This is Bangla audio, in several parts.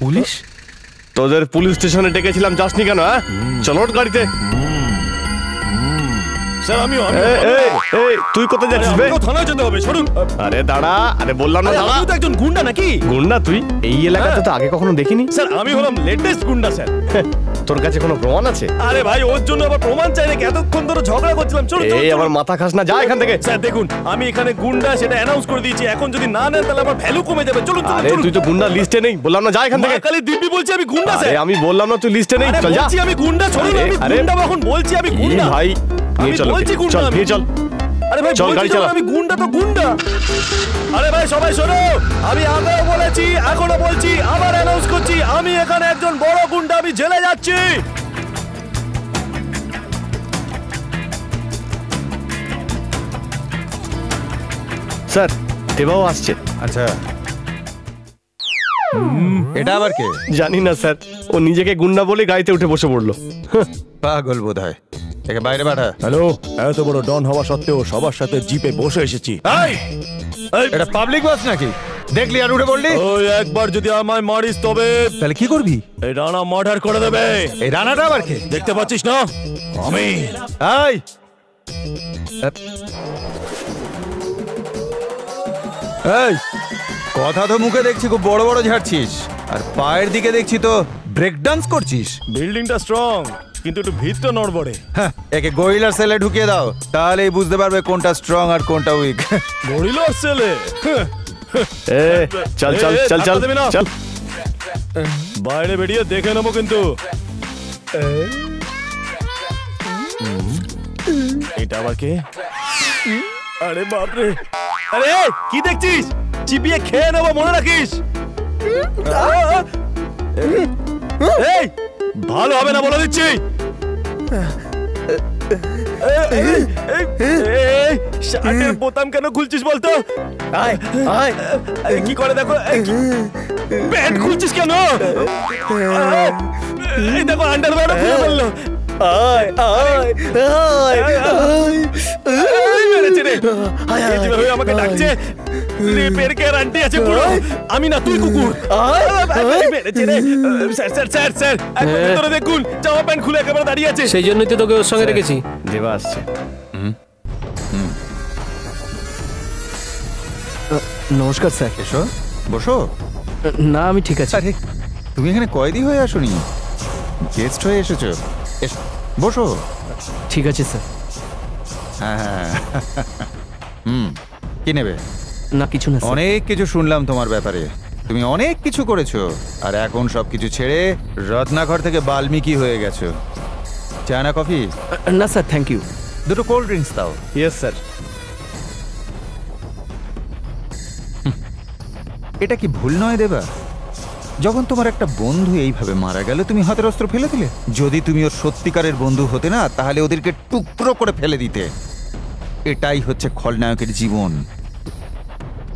পুলিশ? তোদের পুলিশ স্টেশনে ডেকেছিলাম, যাসনি কেন? হ্যাঁ, চলো গাড়িতে। স্যার আমি তুই কোথায় যাচ্ছিস বে? থানায় যেতে হবে, শুনুন। আরে দাঁড়া, আরে বললাম না দাঁড়া। তুই তো একজন গুন্ডা নাকি? গুন্ডা তুই? এই এলাকাতে তো আগে কখনো দেখিনি। স্যার আমি হলাম লেটেস্ট গুন্ডা স্যার। তোর কাছে কোনো প্রমাণ আছে? আরে ভাই ওর জন্য আবার প্রমাণ চাই নাকি? এতক্ষণ ধরে ঝগড়া করছিলাম। চলো এই আমার মাথা খাস না, যা এখান থেকে। স্যার দেখুন আমি এখানে গুন্ডা সেটা অ্যানাউন্স করে দিয়েছি, এখন যদি না নেন তাহলে আমার ভ্যালু কমে যাবে। চলুন চলুন। আরে তুই তো গুন্ডা লিস্টে নেই, বললাম না যা এখান থেকে। খালি দিব্যি বলছি আমি গুন্ডা স্যার। আমি বললাম না তুই লিস্টে নেই, চল যা। বলছি আমি গুন্ডা, শুনুন আমি গুন্ডা, এখন বলছি আমি গুন্ডা। ভাই নিয়ে চল, চল নিয়ে চল। আরে ভাই চল গাড়ি চালা। আমি গুন্ডা তো গুন্ডা। আরে ভাই সবাই শোনো, আমি আগেও বলেছি এখনো বলছি আবার অ্যানাউন্স করছি, আমি এখানে একজন বড় গুন্ডা, আমি জেলে যাচ্ছি। স্যার দেবাও আসছে। আচ্ছা এটা আবার কে? জানি না স্যার, ও নিজেকে গুন্ডা বলে গাড়িতে উঠে বসে পড়লো। পাগল বোধহয়। একে বাইরে পাঠা। হ্যালো, এত বড় ডন হওয়া সত্ত্বেও সবার সাথে জিপে বসে এসেছি। এটা পাবলিক বাস নাকি? দেখলি আর উঠে পড়লি? ওই একবার যদি আমায় মারিস তবে তাহলে কি করবি? এই রানা মার্ডার করে দেবে। এই রানাটা আবার কে? দেখতে পাচ্ছিস না আমি? এই এই কথা তো মুখে দেখছি খুব বড় বড় ঝাড়ছিস, আর পায়ের দিকে দেখছি তো ব্রেক ডান্স করছিস। বিল্ডিংটা স্ট্রং কিন্তু একটু ভিতটা নড়বড়ে। হ্যাঁ, একে গরিলার সেলে ঢুকিয়ে দাও, তাহলেই বুঝতে পারবে কোনটা স্ট্রং আর কোনটা উইক। গরিলার সেলে? চল চল চল চল চল, বাইরে বেরিয়ে দেখে নেবো কিন্তু। এটা আবার কে? আরে বাপরে, আরে কি দেখছিস? চিবিয়ে খেয়ে নেবো, মনে রাখিস। এই ভালো হবে না বলে দিচ্ছি। শার্টের বোতাম কেন খুলছিস বলতো? কি করে দেখো, প্যান্ট খুলছিস কেন? এই দেখো আন্ডারওয়্যারও খুলে ফেললো। আমাকে ডাকছে, আন্টি আছে পুরো। আমি না তুই কুকুর। দেখুন জামা প্যান্ট খুলে একেবারে দাঁড়িয়ে আছে। সেই জন্যই তো তোকে ওর সঙ্গে রেখেছি। দেবা আসছে। নমস্কার স্যার। এসো বসো। না আমি ঠিক আছে। আরে তুমি এখানে কয়েদি হয়ে আসোনি, গেস্ট হয়ে এসেছো। বসো। ঠিক আছে স্যার। হ্যাঁ কি নেবে? না কিছু না। অনেক কিছু শুনলাম তোমার ব্যাপারে, তুমি অনেক কিছু করেছো, আর এখন সবকিছু ছেড়ে রত্নাঘর থেকে বাল্মীকি হয়ে গেছো। চা না কফি? না স্যার থ্যাংক ইউ। দুটো কোল্ড ড্রিঙ্কস দাও। Yes sir. এটা কি ভুল নয় দেবা? যখন তোমার একটা বন্ধু এইভাবে মারা গেল তুমি হাতের অস্ত্র ফেলে দিলে। যদি তুমি ওর সত্যিকারের বন্ধু হতে না, তাহলে ওদেরকে টুকরো করে ফেলে দিতে। এটাই হচ্ছে খলনায়কের জীবন।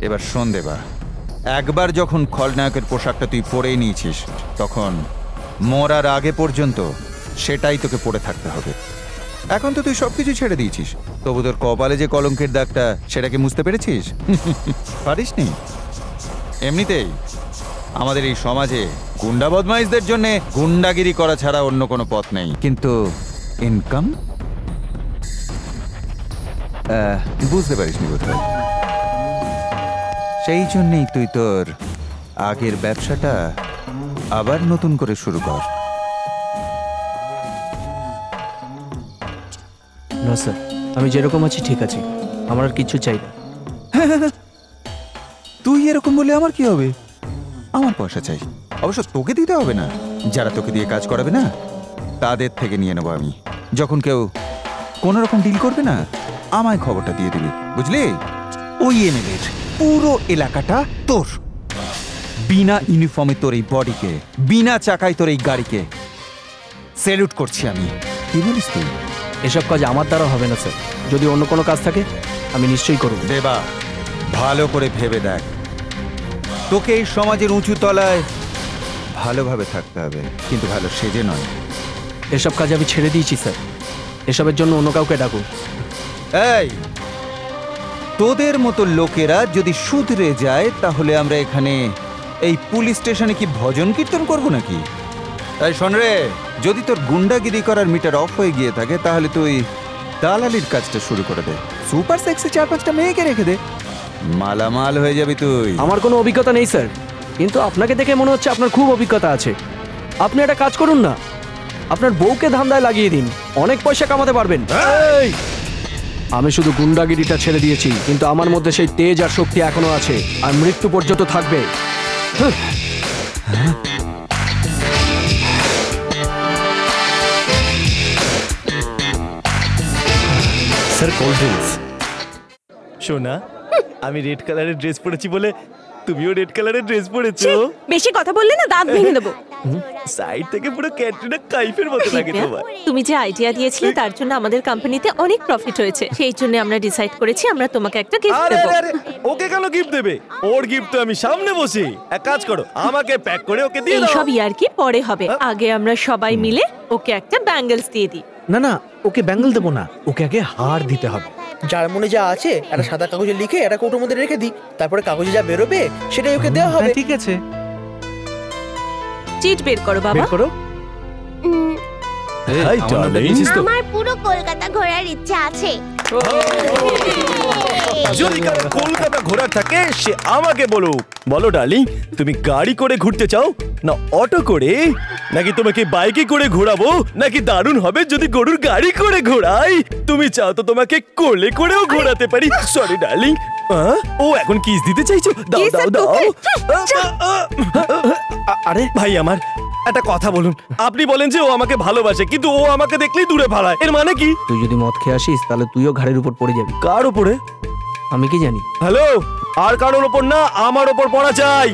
এবার শোন দেবা, একবার যখন খলনায়কের পোশাকটা তুই পরেই নিয়েছিস, তখন মরার আগে পর্যন্ত সেটাই তোকে পরে থাকতে হবে। এখন তো তুই সবকিছু ছেড়ে দিয়েছিস, তবু তোর কপালে যে কলঙ্কের দাগটা সেটাকে মুছতে পেরেছিস? পারিসনি। এমনিতেই আমাদের এই সমাজে গুন্ডা বদমাইশদের জন্য গুন্ডাগিরি করা ছাড়া অন্য কোনো পথ নেই, কিন্তু ইনকাম বুঝতে পারিসনি বোধহয়। সেই জন্যেই তুই তোর আগের ব্যবসাটা আবার নতুন করে শুরু কর। না স্যার, আমি যেরকম আছি ঠিক আছে, আমার আর কিছু চাই না। তুই এরকম বলে আমার কি হবে? আমার পয়সা চাই, অবশ্য তোকে দিতে হবে না। যারা তোকে দিয়ে কাজ করাবে না তাদের থেকে নিয়ে নেবো আমি। যখন কেউ কোনো রকম ডিল করবে না, আমায় খবরটা দিয়ে দিবি, বুঝলি? ওই এমএলএর পুরো এলাকাটা তোর। বিনা ইউনিফর্মে তোর এই বডিকে, বিনা চাকায় তোর এই গাড়িকে স্যালুট করছি আমি। কি বলিস তুই? এসব কাজ আমার দ্বারা হবে না স্যার, যদি অন্য কোনো কাজ থাকে আমি নিশ্চয়ই করব। দেবা, ভালো করে ভেবে দেখ, তোকে এই সমাজের উঁচু তলায় ভালোভাবে থাকতে হবে, কিন্তু ভালো সেজে নয়। এসব কাজ আমি ছেড়ে দিয়েছি স্যার, এসবের জন্য অন্য কাউকে ডাকুন। এই তোদের মতো লোকেরা যদি শুধরে যায় তাহলে আমরা এখানে এই পুলিশ স্টেশনে কি ভজন কীর্তন করব নাকি? তাই শোন রে, যদি তোর গুন্ডাগিরি করার মিটার অফ হয়ে গিয়ে থাকে তাহলে তুই দালালির কাজটা শুরু করে দে। সুপার সেক্সি 4-5টা মেয়েকে রেখে দে, মালামাল হয়ে যাবি তুই। আমার কোনো অভিজ্ঞতা নেই স্যার, কিন্তু আপনাকে দেখে মনে হচ্ছে আপনার খুব অভিজ্ঞতা আছে। আপনি একটা কাজ করুন না, আপনার বউকে ধান্দায় লাগিয়ে দিন, অনেক পয়সা কামাতে পারবেন। এই! আমি শুধু গুন্ডাগিরিটা ছেড়ে দিয়েছি, কিন্তু আমার মধ্যে সেই তেজ আর শক্তি এখনো আছে, আর মৃত্যু পর্যন্ত থাকবে। Sir cold drinks. শোনা, আমি রেড কালারের ড্রেস পরেছি বলে তুমিও রেড কালারের ড্রেস পরেছো। বেশি কথা বললে না দাঁত ভেঙে দেবো। সাইড থেকে পুরো ক্যাটরিনা কাইফের মতো লাগে তোমার। তুমি যে আইডিয়া দিয়েছিলে তার জন্য আমাদের কোম্পানিতে অনেক প্রফিট হয়েছে, সেই জন্য আমরা ডিসাইড করেছি আমরা তোমাকে একটা গিফট আরে দেব। আরে ওকে কেন গিফট দেবে? ওর গিফট তো আমি সামনে বসে। এক কাজ করো, আমাকে প্যাক করে ওকে দিয়ে এই দাও। সব ইয়ার্কি পরে হবে, আগে আমরা সবাই মিলে ওকে একটা ব্যাঙ্গেলস দিয়ে দিই। না না, ওকে ব্যাঙ্গেল দেবো না, ওকে আগে হার দিতে হবে। যার মনে যা আছে একটা সাদা কাগজে লিখে একটা কৌটোর মধ্যে রেখে দিই, তারপরে কাগজে যা বেরোবে সেটাই ওকে দেওয়া হবে। ঠিক আছে, চিট বের করো বাবা। বের করো। Hi darling. আমার পুরো কলকাতা ঘোরার ইচ্ছা আছে। যদি কারো কলকাতা ঘোরার থাকে সে আমাকে বলো। বলো ডার্লিং, তুমি গাড়ি করে ঘুরতে চাও না অটো করে, নাকি তোমাকে বাইকে করে ঘোরাবো, নাকি দারুণ হবে যদি গরুর গাড়ি করে ঘোরাই? তুমি চাও তো তোমাকে কোলে করেও ঘোরাতে পারি। Sorry darling. ও এখন কিস দিতে চাইছো? দাও Kiss দাও এর দাও। তোকে? আরে ভাই আমার একটা কথা বলুন, আপনি বলেন যে ও আমাকে ভালোবাসে, কিন্তু ও আমাকে দেখলেই দূরে ভাড়ায়, এর মানে কি? তুই যদি মদ খেয়ে আসিস তাহলে তুইও ঘাড়ের উপর পড়ে যাবি। কার উপরে? আমি কি জানি? হ্যালো, আর কারোর ওপর না, আমার ওপর পড়া চাই।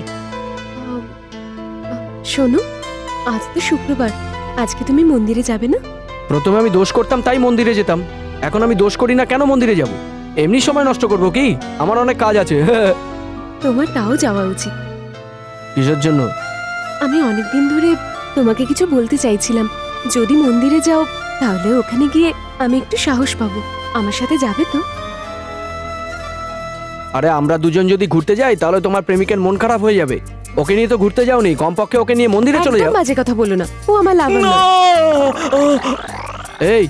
শোনো, আজ তো শুক্রবার, আজকে তুমি মন্দিরে যাবে না? প্রথমে আমি দোষ করতাম তাই মন্দিরে যেতাম, এখন আমি দোষ করি না কেন মন্দিরে যাব? এমনি সময় নষ্ট করবো কি? আমার অনেক কাজ আছে। তোমার তাও যাওয়া উচিত। কিসের জন্য? আমি অনেকদিন ধরে তোমাকে কিছু বলতে চাইছিলাম, যদি মন্দিরে যাও তাহলে ওখানে গিয়ে আমি একটু সাহস পাবো। আমার সাথে যাবে তো? আরে আমরা দুজন যদি ঘুরতে যাই তাহলে তোমার প্রেমিকের মন খারাপ হয়ে যাবে। ওকে নিয়ে তো ঘুরতে যাওনি, কমপক্ষে ওকে নিয়ে মন্দিরে চলে একদম যাও। বাজে কথা বলো না, ও আমার লাভার না। এই,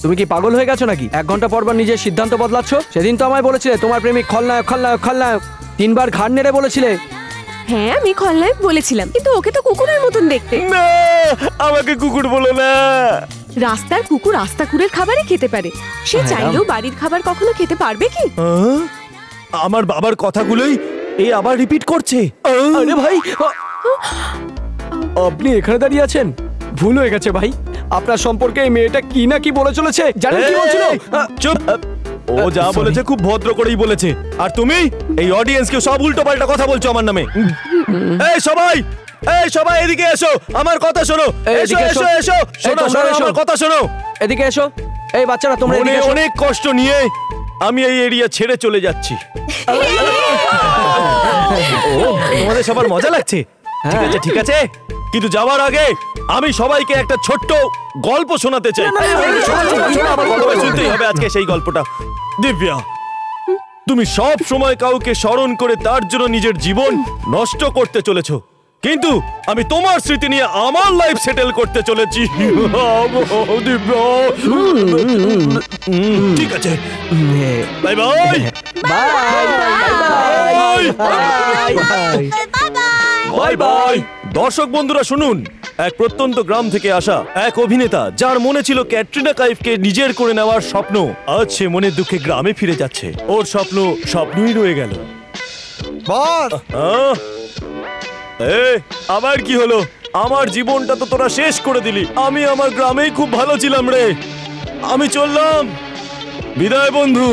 তুমি কি পাগল হয়ে গেছো নাকি? 1 ঘন্টা পর পর নিজের সিদ্ধান্ত বদলাচ্ছ। সেদিন তো আমায় বলেছিলে তোমার প্রেমিক খলনায়ক খলনায়ক খলনায়ক, 3 বার ঘাড় নেড়ে বলেছিলে। হ্যাঁ, আমি খলনায়ক বলেছিলাম, কিন্তু ওকে তো কুকুরের মতন দেখতে। না, আমাকে কুকুর বলো না। রাস্তার কুকুর আস্তাকুরের খাবারই খেতে পারে, সে হ্যাঁ, চাইলেও বাড়ির খাবার কখনো খেতে পারবে কি? আমার বাবার কথাগুলোই এ আবার রিপিট করছে। আরে ভাই, আপনি এখানে দাঁড়িয়ে আছেন? ভুল হয়ে গেছে ভাই, আপনার সম্পর্কে এই মেয়েটা কি না কি বলে চলেছে। জানেন কি বলছিল? চুপ। ও যা বলেছে খুব ভদ্র করেই বলেছে, আর তুমি এই অডিয়েন্সকে সব উল্টো পাল্টা কথা বলছো আমার নামে। এই সবাই, এই সবাই এদিকে এসো, আমার কথা শোনো। এসো এদিকে এসো এসো। এসো, শোনো তোমরা শোনো, এসো। আমার কথা শোনো। এদিকে এসো। এই বাচ্চারা তোমরা মনে এদিকে এসো। অনেক কষ্ট নিয়ে আমি এই এরিয়া ছেড়ে চলে যাচ্ছি। ও, তোমাদের সবার মজা লাগছে? ঠিক আছে ঠিক আছে, কিন্তু যাওয়ার আগে আমি সবাইকে একটা ছোট্ট গল্প শোনাতে চাই। শুনতেই হবে আজকে সেই গল্পটা। দিব্যা, তুমি সব সময় কাউকে স্মরণ করে তার জন্য নিজের জীবন নষ্ট করতে চলেছো, কিন্তু আমি তোমার স্মৃতি নিয়ে আমার লাইফ সেটেল করতে চলেছি। দিব্যা, ঠিক আছে, বাই বাই বাই বাই। দর্শক বন্ধুরা শুনুন, এক প্রত্যন্ত গ্রাম থেকে আসা এক অভিনেতা, যার মনে ছিল ক্যাটরিনা কাইফকে নিজের করে নেওয়ার স্বপ্ন, আজ সে মনের দুঃখে গ্রামে ফিরে যাচ্ছে। ওর স্বপ্ন স্বপ্নই রয়ে গেল। বস, আবার কি হলো? আমার জীবনটা তো তোরা শেষ করে দিলি। আমি আমার গ্রামেই খুব ভালো ছিলাম রে। আমি চললাম, বিদায় বন্ধু।